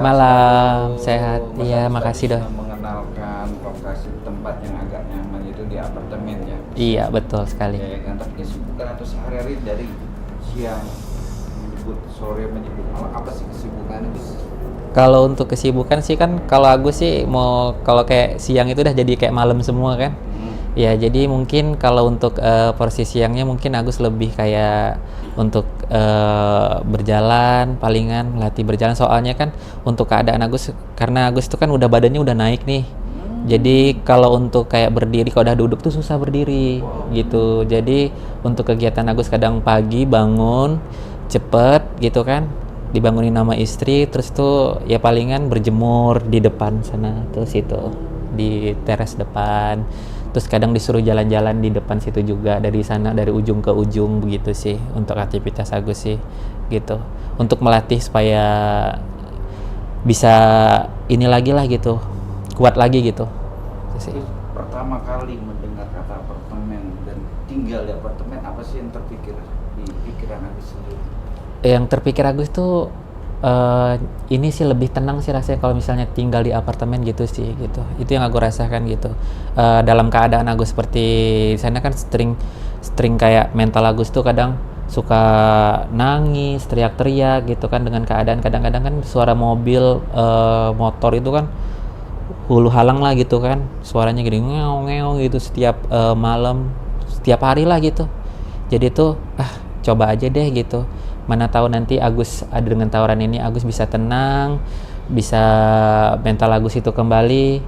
Malam, sehat. Iya, Mas Agus makasih tadi Doi. sudah mengenalkan lokasi tempat yang agak nyaman itu di apartemen ya. Iya, betul sekali. Ya kan, tapi kesibukan atau sehari-hari dari siang menyebut sore menyebut malam apa sih kesibukannya Gus? Kalau untuk kesibukan sih kan, kalau aku sih mau kalau kayak siang itu udah jadi kayak malam semua kan. Ya, jadi mungkin kalau untuk porsi siangnya mungkin Agus lebih kayak untuk berjalan, palingan latih berjalan. Soalnya kan untuk keadaan Agus, karena Agus itu kan udah badannya udah naik nih. Jadi kalau untuk kayak berdiri, kalau udah duduk tuh susah berdiri gitu. Jadi untuk kegiatan Agus kadang pagi bangun cepet gitu kan, dibangunin nama istri, terus tuh ya palingan berjemur di depan sana, terus itu di teras depan. Terus kadang disuruh jalan-jalan di depan situ juga, dari sana dari ujung ke ujung begitu sih untuk aktivitas Agus sih gitu. Untuk melatih supaya bisa ini lagi lah gitu, kuat lagi gitu. Itu sih. Terus pertama kali mendengar kata apartemen dan tinggal di apartemen apa sih yang terpikir di pikiran Agus sendiri? Yang terpikir Agus tuh ini sih lebih tenang sih rasanya kalau misalnya tinggal di apartemen gitu sih gitu. Itu yang aku rasakan gitu. Dalam keadaan Agus seperti di sana kan sering kayak mental Agus tuh kadang suka nangis, teriak-teriak gitu kan dengan keadaan kadang-kadang kan suara mobil, motor itu kan hulu halang lah gitu kan. Suaranya gini ngeong-ngeong gitu setiap malam, setiap hari lah gitu. Jadi tuh coba aja deh gitu. Mana tahu nanti Agus ada dengan tawaran ini Agus bisa tenang, bisa mental Agus itu kembali.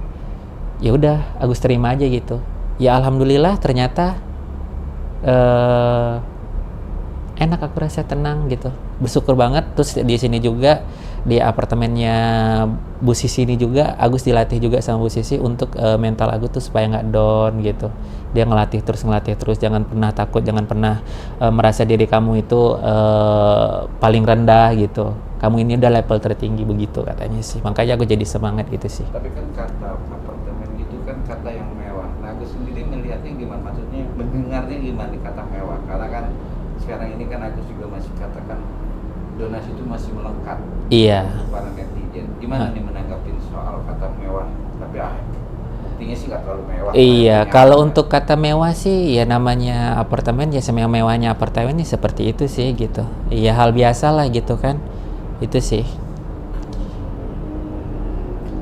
Ya udah Agus terima aja gitu. Ya alhamdulillah ternyata enak, aku rasa tenang gitu. Bersyukur banget. Terus di sini juga di apartemennya Bu Sisi ini juga Agus dilatih juga sama Bu Sisi untuk mental Agus tuh supaya nggak down gitu. Dia ngelatih terus, jangan pernah takut, jangan pernah merasa diri kamu itu paling rendah gitu. Kamu ini udah level tertinggi begitu katanya sih. Makanya aku jadi semangat gitu sih. Tapi kan kata apartemen itu kan kata yang mewah. Nah, Agus sendiri melihatnya gimana? Maksudnya mendengarnya gimana di kata mewah? Karena kan sekarang ini kan Agus juga masih katakan donasi itu masih melengkap. Iya. Para netizen. Gimana nih menanggapin soal kata mewah? Tapi buktinya sih nggak terlalu mewah. Iya, kalau untuk kata mewah sih ya namanya apartemen ya semewah-mewahnya apartemen ya seperti itu sih gitu. Iya hal biasa lah gitu kan. Itu sih.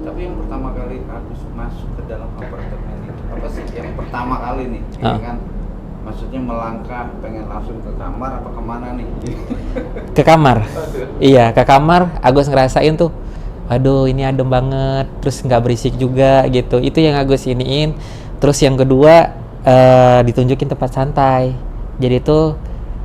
Tapi yang pertama kali Agus masuk ke dalam apartemen itu apa sih? Yang pertama kali nih, ya kan? Maksudnya melangkah pengen langsung ke kamar apa kemana nih? Ke kamar. Iya, ke kamar Agus ngerasain tuh. Aduh, ini adem banget, terus nggak berisik juga gitu. Itu yang Agus iniin. Terus yang kedua ditunjukin tempat santai. Jadi tuh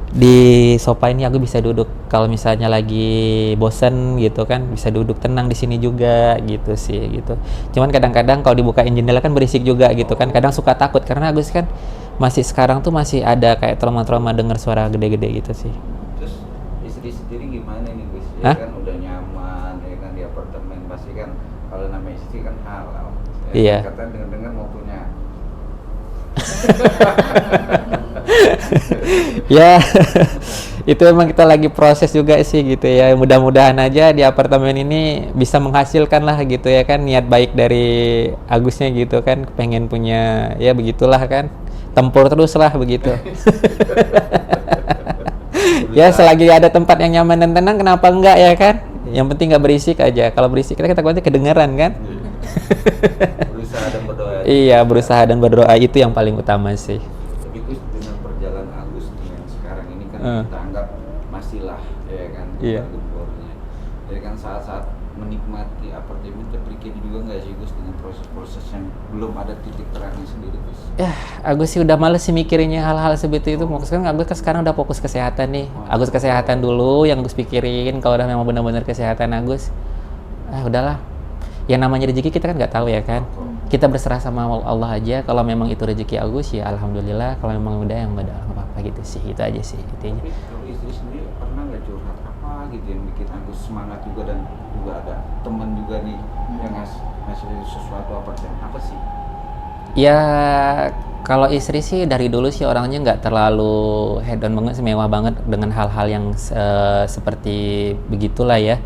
di sofa ini aku bisa duduk kalau misalnya lagi bosen gitu kan, bisa duduk tenang di sini juga gitu sih gitu. Cuman kadang-kadang kalau dibukain jendela kan berisik juga gitu kan. Kadang suka takut karena Agus kan masih sekarang tuh masih ada kayak trauma-trauma dengar suara gede-gede gitu sih. Terus istri sendiri gimana nih Gus? Ya kan udah nyaman ya kan di apartemen, pasti kan kalau namanya istri kan halal. Ya, iya. Katanya dengar-dengar mau punya. Ya itu emang kita lagi proses juga sih gitu ya. Mudah-mudahan aja di apartemen ini bisa menghasilkan lah gitu ya kan. Niat baik dari Agusnya gitu kan, pengen punya ya begitulah kan. Tempur terus lah begitu. Ya selagi ada tempat yang nyaman dan tenang kenapa enggak ya kan. Yang penting nggak berisik aja. Kalau berisik kita takutnya kedengeran kan. Berusaha dan berdoa. Iya, berusaha dan berdoa itu yang paling utama sih. Tapi Gus, dengan perjalanan Agus yang sekarang ini kan kita anggap masih lah ya kan. Iya. Gempurnya. Jadi kan saat-saat menikmati apartemen terpikir juga nggak sih Gus dengan proses-proses yang belum ada titik terangnya sendiri Gus? Ya, Agus sih udah males sih mikirinnya hal-hal seperti itu. Maksudnya Agus kan sekarang udah fokus kesehatan nih. Agus kesehatan dulu yang Agus pikirin. Kalau udah memang benar-benar kesehatan Agus, udahlah. Yang namanya rezeki kita kan nggak tahu ya kan. Kita berserah sama Allah aja. Kalau memang itu rezeki Agus ya alhamdulillah. Kalau memang udah yang udah apa-apa gitu sih. Itu aja sih intinya. Tapi kalau istri sendiri pernah nggak curhat apa gitu yang bikin Agus semangat juga dan juga ada teman juga nih yang ngasih sesuatu apa sih? Ya kalau istri sih dari dulu sih orangnya nggak terlalu head on banget, mewah banget dengan hal-hal yang seperti begitulah ya.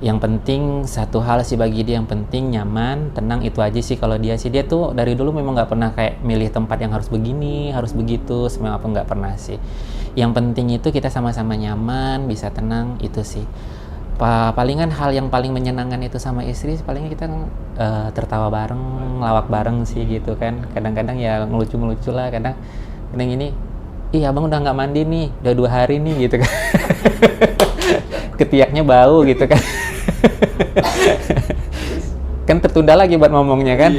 Yang penting satu hal sih bagi dia, yang penting nyaman, tenang, itu aja sih. Kalau dia sih, dia tuh dari dulu memang nggak pernah kayak milih tempat yang harus begini, harus begitu, semua apa, nggak pernah sih. Yang penting itu kita sama-sama nyaman, bisa tenang, itu sih. Palingan hal yang paling menyenangkan itu sama istri, palingnya kita tertawa bareng, lawak bareng sih gitu kan. Kadang-kadang ya ngelucu-ngelucu lah, kadang ini, ih abang udah nggak mandi nih, udah 2 hari nih gitu kan. Ketiaknya bau gitu kan. Kan tertunda lagi buat ngomongnya kan.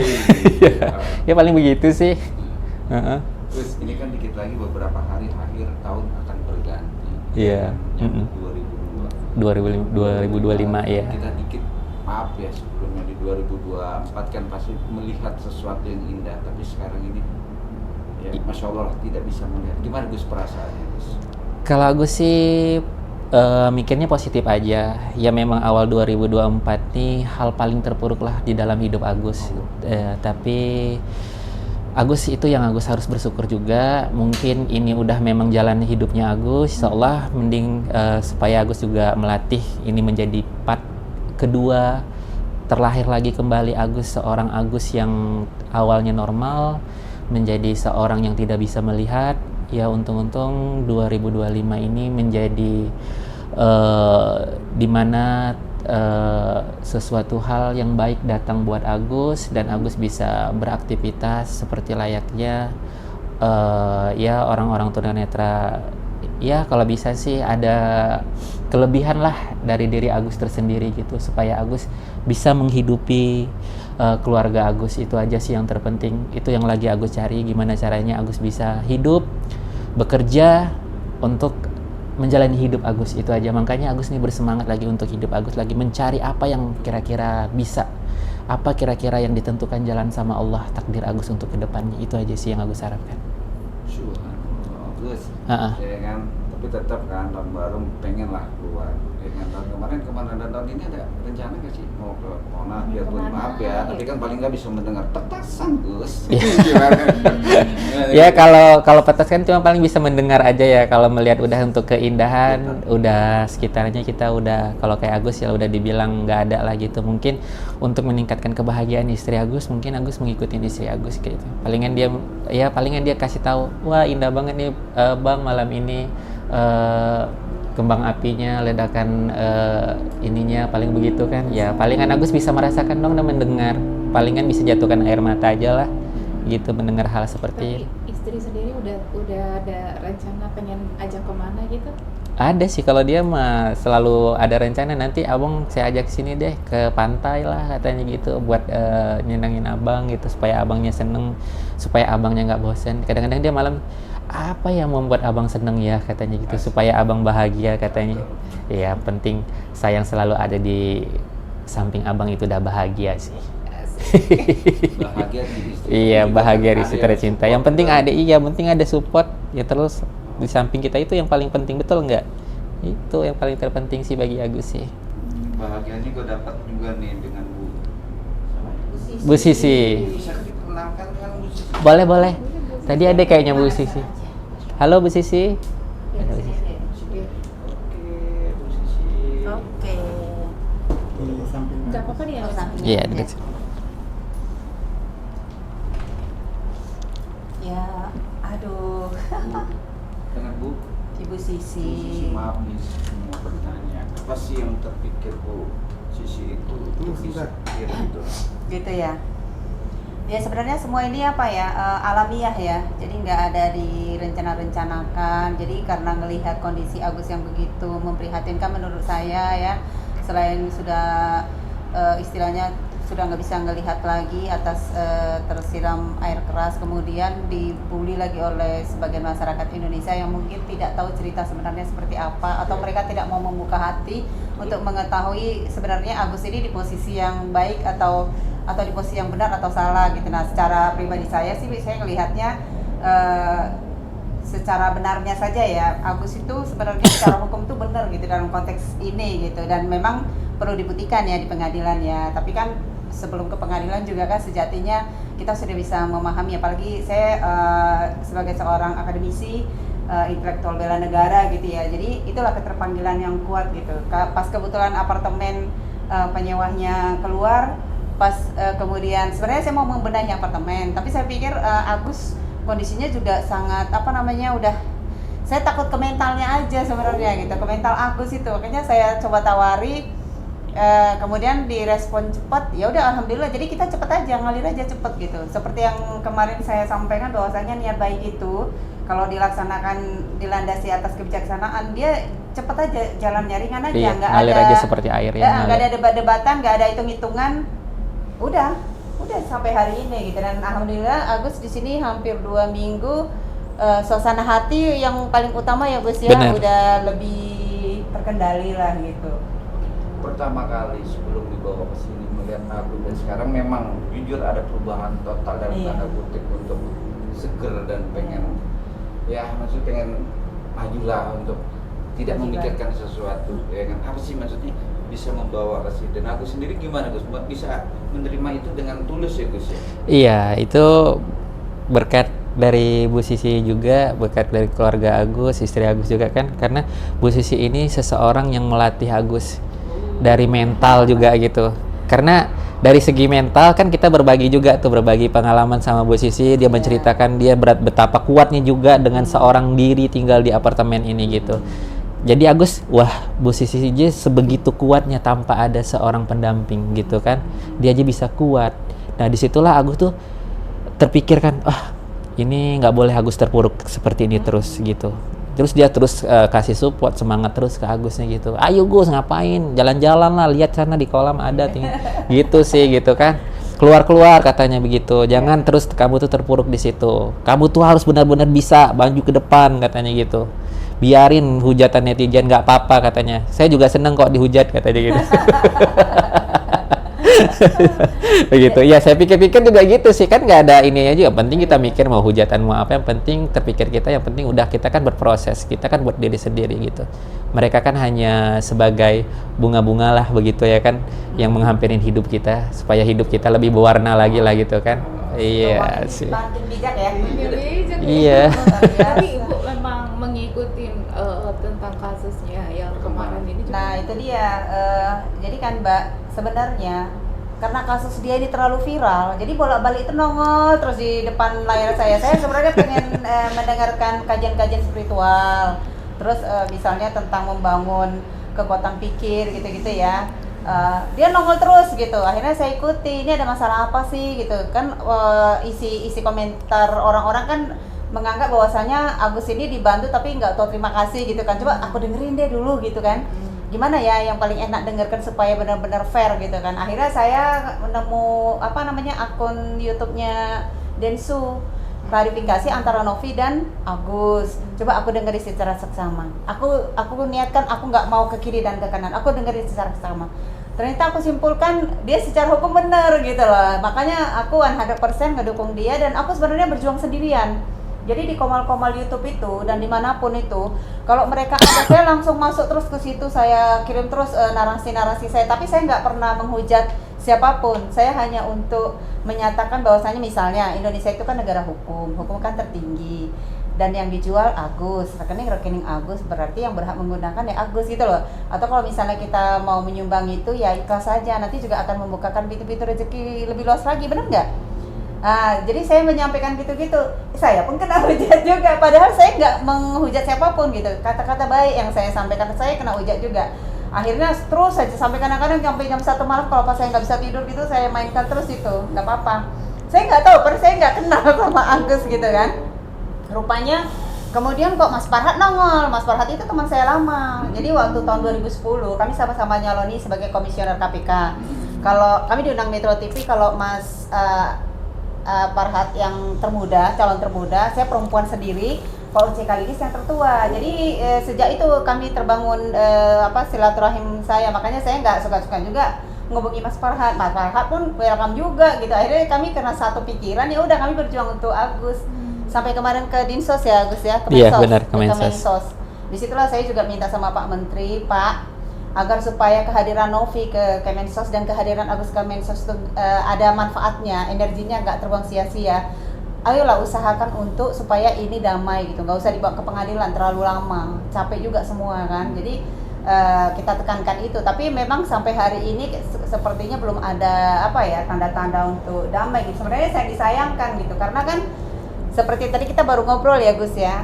Ya paling begitu sih. Terus ini kan dikit lagi beberapa hari akhir tahun akan berganti. Iya. Yang 2002. 2025 ya. Kita dikit maaf ya, sebelumnya di 2024 kan pasti melihat sesuatu yang indah, tapi sekarang ini ya Masya Allah tidak bisa melihat. Gimana Gus perasaannya Gus? Kalau Agus sih mikirnya positif aja. Ya memang awal 2024 nih hal paling terpuruk lah di dalam hidup Agus. Tapi Agus itu yang Agus harus bersyukur juga. Mungkin ini udah memang jalan hidupnya Agus. Insya Allah mending supaya Agus juga melatih ini menjadi part kedua, terlahir lagi kembali Agus, seorang Agus yang awalnya normal menjadi seorang yang tidak bisa melihat. Ya untung-untung 2025 ini menjadi dimana sesuatu hal yang baik datang buat Agus, dan Agus bisa beraktivitas seperti layaknya ya orang-orang tunanetra. Ya kalau bisa sih ada kelebihan lah dari diri Agus tersendiri gitu, supaya Agus bisa menghidupi keluarga Agus. Itu aja sih yang terpenting, itu yang lagi Agus cari, gimana caranya Agus bisa hidup, bekerja untuk menjalani hidup Agus. Itu aja, makanya Agus nih bersemangat lagi untuk hidup. Agus lagi mencari apa yang kira-kira bisa, apa kira-kira yang ditentukan jalan sama Allah, takdir Agus untuk kedepannya. Itu aja sih yang Agus harapkan. Subhanallah Gus, ya kan, tapi tetap kan tahun baru pengen lah keluar. Ya kan, tahun kemarin dan tahun ini ada rencana nggak sih mau ke Monas? Biarpun maaf ya, tapi kan paling nggak bisa mendengar petasan Gus. Gimana? Ya kalau petasan cuma paling bisa mendengar aja ya. Kalau melihat udah untuk keindahan, udah sekitarnya kita udah, kalau kayak Agus ya udah dibilang nggak ada lah gitu. Mungkin untuk meningkatkan kebahagiaan istri Agus, mungkin Agus mengikuti istri Agus kayak gitu. Palingan dia kasih tahu, wah indah banget nih bang malam ini, kembang apinya, ledakan ininya, paling begitu kan. Ya palingan Agus bisa merasakan dong dan mendengar. Palingan bisa jatuhkan air mata aja lah gitu mendengar hal seperti. Tapi istri sendiri udah ada rencana pengen ajak kemana gitu? Ada sih, kalau dia mah selalu ada rencana, nanti abang saya ajak sini deh ke pantai lah katanya gitu, buat nyenengin abang gitu, supaya abangnya seneng, supaya abangnya nggak bosen. Kadang-kadang dia malam, apa yang membuat abang seneng ya katanya gitu, supaya abang bahagia katanya. Ya penting sayang selalu ada di samping abang, itu udah bahagia sih. Bahagia di istri. Iya, bahagia di istri tercinta. Yang penting ada support ya, terus di samping kita, itu yang paling penting, betul nggak? Itu yang paling terpenting sih bagi Agus sih. Bahagianya gue dapat juga nih dengan Bu Sisi. Bisa dikenalkan dengan Bu Sisi? Boleh. Tadi ada kayaknya Bu Sisi. Halo Bu Sisi. Ya, Halo, Bu Sisi. Oke, Bu Sisi. Oke. Nggak apa-apa dia. Iya, duduk sini. Ya, aduh, Dengan Bu Ibu Sisi, Sisi. maaf nih semua bertanya, apa sih yang terpikir Bu Sisi itu untuk bisa gitu? Gitu ya. Ya sebenarnya semua ini apa ya, alamiah ya. Jadi nggak ada direncana-rencanakan. Jadi karena melihat kondisi Agus yang begitu memprihatinkan menurut saya ya, selain sudah istilahnya sudah nggak bisa ngelihat lagi atas tersiram air keras, kemudian dibully lagi oleh sebagian masyarakat Indonesia yang mungkin tidak tahu cerita sebenarnya seperti apa, atau mereka tidak mau membuka hati untuk mengetahui sebenarnya Agus ini di posisi yang baik atau di posisi yang benar atau salah gitu. Nah secara pribadi saya sih saya melihatnya secara benarnya saja ya, Agus itu sebenarnya secara hukum itu benar gitu dalam konteks ini gitu, dan memang perlu dibuktikan ya di pengadilan ya. Tapi kan sebelum ke pengadilan juga kan sejatinya kita sudah bisa memahami, apalagi saya sebagai seorang akademisi intelektual bela negara gitu ya, jadi itulah keterpanggilan yang kuat gitu. Pas kebetulan apartemen penyewanya keluar. Pas kemudian sebenarnya saya mau membenahi apartemen, tapi saya pikir Agus kondisinya juga sangat udah, saya takut ke mentalnya aja sebenarnya gitu, ke mental Agus itu. Makanya saya coba tawari, kemudian direspon cepat. Ya udah alhamdulillah, jadi kita cepet aja, ngalir aja cepet gitu. Seperti yang kemarin saya sampaikan bahwasanya niat baik itu kalau dilaksanakan dilandasi atas kebijaksanaan, dia cepet aja jalannya, ringan aja, Iya, nggak ngalir ada aja seperti air ya. nggak ada debat-debatan, nggak ada hitung-hitungan, udah sampai hari ini gitu. Dan alhamdulillah Agus di sini hampir 2 minggu, suasana hati yang paling utama ya Gus ya. Benar. Udah lebih terkendali lah gitu. Pertama kali sebelum dibawa ke sini melihat Agus dan sekarang memang jujur ada perubahan total dalam Iya. tanda kutip untuk seger dan pengen maksudnya pengen majulah untuk tidak Terlibat. memikirkan sesuatu ya kan. Apa sih maksudnya bisa membawa ke sini? Dan aku sendiri gimana Gus? Bisa menerima itu dengan tulus ya Gus ya? Iya, itu berkat dari Bu Sisi juga, berkat dari keluarga Agus, istri Agus juga kan, karena Bu Sisi ini seseorang yang melatih Agus dari mental juga gitu. Karena dari segi mental kan kita berbagi juga tuh, berbagi pengalaman sama Bu Sisi, dia menceritakan dia betapa kuatnya juga dengan seorang diri tinggal di apartemen ini gitu. Jadi Agus, wah Bu Sisi aja sebegitu kuatnya tanpa ada seorang pendamping gitu kan, dia aja bisa kuat. Nah disitulah Agus tuh terpikirkan, ini nggak boleh Agus terpuruk seperti ini terus gitu. Terus dia terus kasih support, semangat terus ke Agusnya gitu. Ayo Gus, ngapain? Jalan-jalan lah, lihat sana di kolam ada gitu sih gitu kan. Keluar-keluar katanya begitu. Jangan terus kamu tuh terpuruk di situ. Kamu tuh harus benar-benar bisa maju ke depan katanya gitu. Biarin hujatan netizen, nggak apa-apa katanya. Saya juga seneng kok dihujat katanya gitu. Begitu ya, saya pikir-pikir juga gitu sih, kan nggak ada ininya juga. Penting kita mikir mau hujatan mau apa, yang penting terpikir kita, yang penting udah kita kan berproses, kita kan buat diri sendiri gitu. Mereka kan hanya sebagai bunga-bunga lah begitu ya kan, yang menghampirin hidup kita supaya hidup kita lebih berwarna lagi lah gitu kan. Iya sih. Makin bijak ya. Iya. Tapi Ibu memang mengikuti tentang kasusnya yang kemarin ini juga. Nah itu dia, jadi kan Mbak, sebenarnya karena kasus dia ini terlalu viral, jadi bolak-balik itu nongol terus di depan layar saya. Saya sebenarnya pengen mendengarkan kajian-kajian spiritual, terus misalnya tentang membangun kekuatan pikir gitu-gitu ya. Dia nongol terus gitu, akhirnya saya ikuti, ini ada masalah apa sih gitu kan. Isi komentar orang-orang kan menganggap bahwasanya Agus ini dibantu tapi nggak tahu terima kasih gitu kan. Coba aku dengerin deh dulu gitu kan, gimana ya yang paling enak dengarkan supaya benar-benar fair gitu kan. Akhirnya saya menemu akun YouTube-nya Densu, klarifikasi antara Novi dan Agus. Coba aku dengerin secara seksama. Aku niatkan aku nggak mau ke kiri dan ke kanan, aku dengerin secara seksama. Ternyata aku simpulkan dia secara hukum benar gitu loh. Makanya aku 100% ngedukung dia, dan aku sebenarnya berjuang sendirian. Jadi di komal-komal YouTube itu dan dimanapun itu, kalau mereka ada, saya langsung masuk terus ke situ, saya kirim terus narasi-narasi saya. Tapi saya nggak pernah menghujat siapapun. Saya hanya untuk menyatakan bahwasanya misalnya Indonesia itu kan negara hukum kan tertinggi, dan yang dijual Agus, rekening Agus, berarti yang berhak menggunakan ya Agus gitu loh. Atau kalau misalnya kita mau menyumbang itu ya ikhlas saja, nanti juga akan membukakan pintu-pintu rezeki lebih luas lagi, benar nggak? Jadi saya menyampaikan gitu-gitu, saya pun kena hujat juga, padahal saya nggak menghujat siapapun gitu. Kata-kata baik yang saya sampaikan, saya kena hujat juga. Akhirnya terus saja sampai kadang-kadang sampai jam 1 malam, kalau pas saya nggak bisa tidur gitu, saya mainkan terus itu, nggak apa-apa. Saya nggak tahu, padahal saya nggak kenal sama Agus gitu kan. Rupanya kemudian kok Mas Farhat nongol. Mas Farhat itu teman saya lama. Jadi waktu tahun 2010 kami sama-sama nyaloni sebagai komisioner KPK. Kalau kami diundang Metro TV, kalau Mas Farhat yang termuda, calon termuda, saya perempuan sendiri, Pak Uci Kalidis yang tertua. Jadi sejak itu kami terbangun silaturahim saya. Makanya saya nggak suka-suka juga ngubungi Mas Farhat. Mas Farhat pun welcome juga gitu. Akhirnya kami karena satu pikiran, ya udah kami berjuang untuk Agus. Sampai kemarin ke Dinsos ya Agus ya, Iya benar, ke Mensos. Disitulah saya juga minta sama Pak Menteri, Pak, agar supaya kehadiran Novi ke Kemensos dan kehadiran Agus ke Mensos itu ada manfaatnya, energinya nggak terbuang sia-sia. Ayolah usahakan untuk supaya ini damai gitu, nggak usah dibawa ke pengadilan terlalu lama, capek juga semua kan. Jadi kita tekankan itu. Tapi memang sampai hari ini sepertinya belum ada apa ya tanda-tanda untuk damai gitu. Sebenarnya saya disayangkan gitu karena kan seperti tadi kita baru ngobrol ya Gus ya,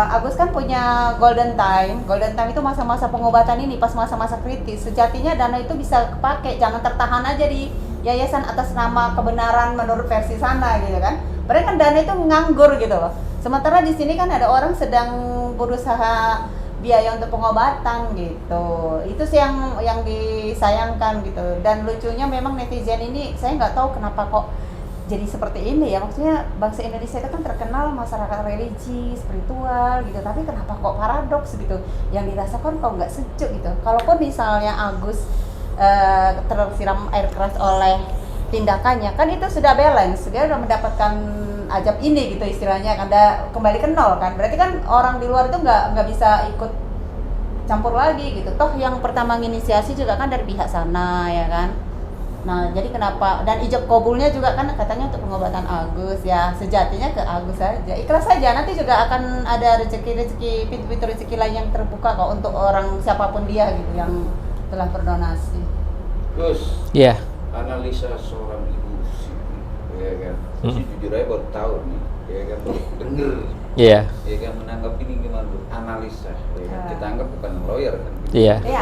Agus kan punya golden time. Golden time itu masa-masa pengobatan ini, pas masa-masa kritis. Sejatinya dana itu bisa kepake, jangan tertahan aja di yayasan atas nama kebenaran menurut versi sana gitu kan. Padahal kan dana itu nganggur gitu loh. Sementara di sini kan ada orang sedang berusaha biaya untuk pengobatan gitu. Itu sih yang disayangkan gitu. Dan lucunya memang netizen ini, saya nggak tahu kenapa kok jadi seperti ini ya. Maksudnya bangsa Indonesia itu kan terkenal masyarakat religi, spiritual gitu. Tapi kenapa kok paradoks gitu? Yang dirasakan kok nggak sejuk gitu. Kalaupun misalnya Agus tersiram air keras oleh tindakannya, kan itu sudah balance, dia sudah mendapatkan ajab ini gitu istilahnya, Anda kembali ke nol kan. Berarti kan orang di luar itu nggak bisa ikut campur lagi gitu. Toh yang pertama inisiasi juga kan dari pihak sana ya kan. Nah jadi kenapa, dan ijab kabulnya juga kan katanya untuk pengobatan Agus ya, sejatinya ke Agus saja, ikhlas saja, nanti juga akan ada rezeki-rezeki, pintu-pintu rezeki lain yang terbuka kok untuk orang siapapun dia gitu yang telah berdonasi. Gus, Iya. analisa seorang ibu sih, ya kan? Saya jujur aja baru tahu nih, ya kan, baru denger, Iya. ya kan, menanggapi ini gimana Bu? Analisa, ya kan? Kita anggap bukan lawyer kan? Iya. Iya,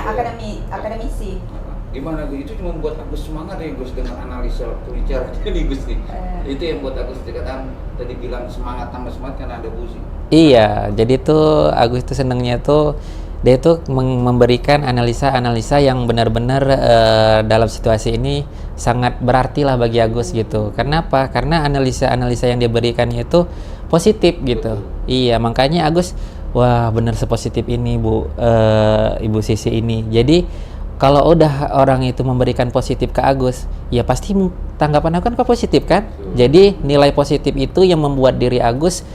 akademisi. Gimana Gus? Itu cuma buat Agus semangat ya Gus dengan analisa waktu bicara nih Gus nih. Itu yang buat Agus tadi bilang semangat, tambah semangat karena ada Bu sih. Iya, jadi tuh Agus tuh senengnya tuh dia tuh memberikan analisa-analisa yang benar-benar dalam situasi ini sangat berarti lah bagi Agus gitu. Kenapa? Karena analisa-analisa yang dia berikan itu positif gitu. Iya, makanya Agus, wah bener sepositif ini Ibu Sisi ini. Jadi kalau udah orang itu memberikan positif ke Agus, ya pasti tanggapan aku kan positif kan. Jadi nilai positif itu yang membuat diri Agus,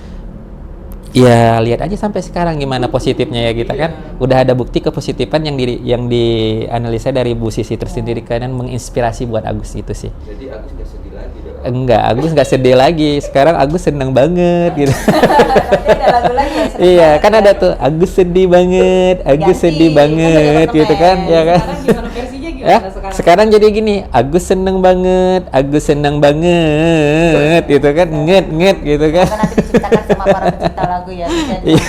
ya lihat aja sampai sekarang gimana positifnya ya kita kan. Udah ada bukti kepositifan yang dianalisa dari Bu Sisi tersendiri kan, menginspirasi buat Agus itu sih. Jadi Agus nggak sedih lagi dong? Enggak, Agus nggak sedih lagi. Sekarang Agus seneng banget gitu. Nanti ada lagu lagi ya. Iya, kan ada tuh Agus sedih banget, Agus Ganti, sedih banget kan gitu kan, ya kan. Sekarang gimana versinya gimana Ya, sekarang? sekarang jadi gini, Agus seneng banget, Agus seneng banget gitu kan, nget gitu kan. Kan nanti diciptakan sama para pencipta lagu ya. Iya.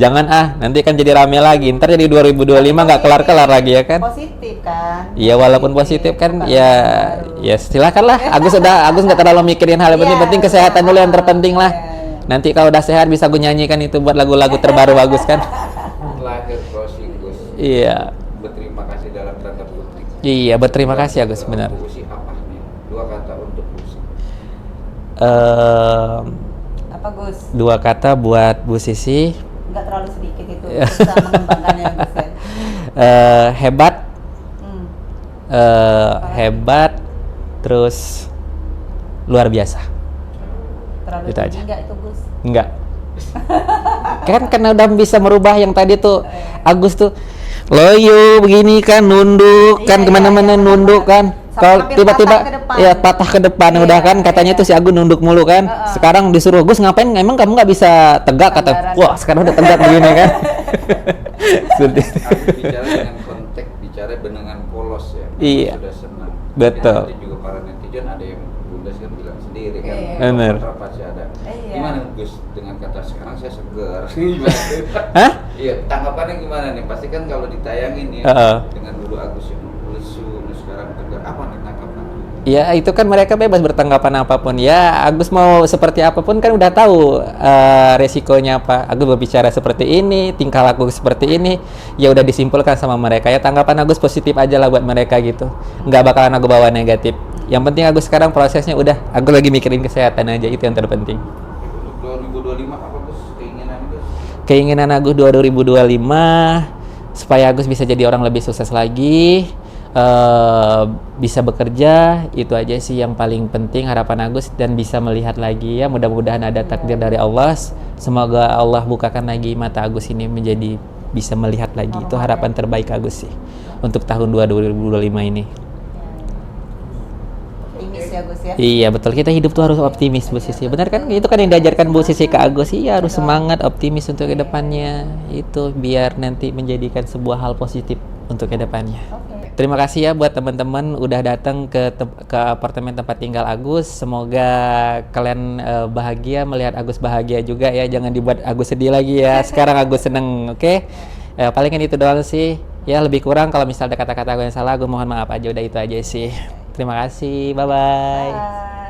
Jangan nanti kan jadi rame lagi. Ntar jadi 2025 nggak kelar-kelar lagi ya kan? Positif kan. Iya, walaupun positif kan ya silakan lah. Agus nggak terlalu mikirin hal yang penting kesehatan dulu yang terpenting lah. Nanti kalau udah sehat bisa gue nyanyikan itu buat lagu-lagu terbaru Agus kan. Lahir closing Gus. Iya. Berterima kasih dalam tanda kutip. Iya, berterima kasih Agus, benar. Bu Sisi apa nih? 2 kata untuk Bu Sisi. Apa Gus? 2 kata buat Bu Sisi. Nggak terlalu sedikit itu bisa mengembangkannya Gus ya. Hebat, Hmm. hebat, terus luar biasa. Terlalu Itu tinggi aja. nggak itu Gus? Enggak. Kan karena udah bisa merubah yang tadi tuh Agus tuh loyo begini kan, nunduk kan, Iya, kemana-mana iya, nunduk kan. Kalau Hampir tiba-tiba patah ke depan. ya patah ke depan Iya, udah kan, katanya iya. tuh si Agus nunduk mulu kan. Sekarang disuruh Gus ngapain, emang kamu nggak bisa tegak, kata Sandaran. wah sekarang udah tegak begini kan. Seperti itu. Agus bicara dengan konteks, bicara dengan polos ya. Iya. Sudah senang. Betul. Nanti juga para netizen ada yang Bundes kan bilang sendiri kan. Iya. Bener. Kontra pasti ada. Iya. Gimana Gus dengan kata sekarang saya segar? Hah? Iya, tanggapannya gimana nih? Pasti kan kalau ditayangin ya dengan dulu Agus yang lesu, sekarang tegar, apa nih tanggapan? Ya itu kan mereka bebas bertanggapan apapun ya. Agus mau seperti apapun kan udah tahu resikonya apa. Agus berbicara seperti ini, tingkah laku seperti ini, ya udah disimpulkan sama mereka. Ya tanggapan Agus positif aja lah buat mereka gitu. Nggak bakalan Agus bawa negatif. Yang penting Agus sekarang prosesnya udah, Agus lagi mikirin kesehatan aja, itu yang terpenting. Untuk 2025 apa Gus keinginan Gus? Keinginan Agus 2025 supaya Agus bisa jadi orang lebih sukses lagi, bisa bekerja, itu aja sih yang paling penting harapan Agus, dan bisa melihat lagi ya, mudah-mudahan ada takdir dari Allah, semoga Allah bukakan lagi mata Agus ini menjadi bisa melihat lagi. Itu harapan terbaik Agus sih untuk tahun 2025 ini. Optimis ya Gus ya. Iya betul, kita hidup tuh harus optimis Bu Sisi. Benar kan? Itu kan yang diajarkan Bu Sisi ke Agus. Iya harus semangat, optimis untuk ke depannya. Itu biar nanti menjadikan sebuah hal positif untuk ke depannya. Oke. Terima kasih ya buat teman-teman udah datang ke apartemen tempat tinggal Agus. Semoga kalian bahagia, melihat Agus bahagia juga ya. Jangan dibuat Agus sedih lagi ya. Sekarang Agus seneng, oke? Palingan itu doang sih. Ya lebih kurang kalau misalnya ada kata-kata gue yang salah, gue mohon maaf aja. Udah itu aja sih. Terima kasih. Bye-bye. Bye.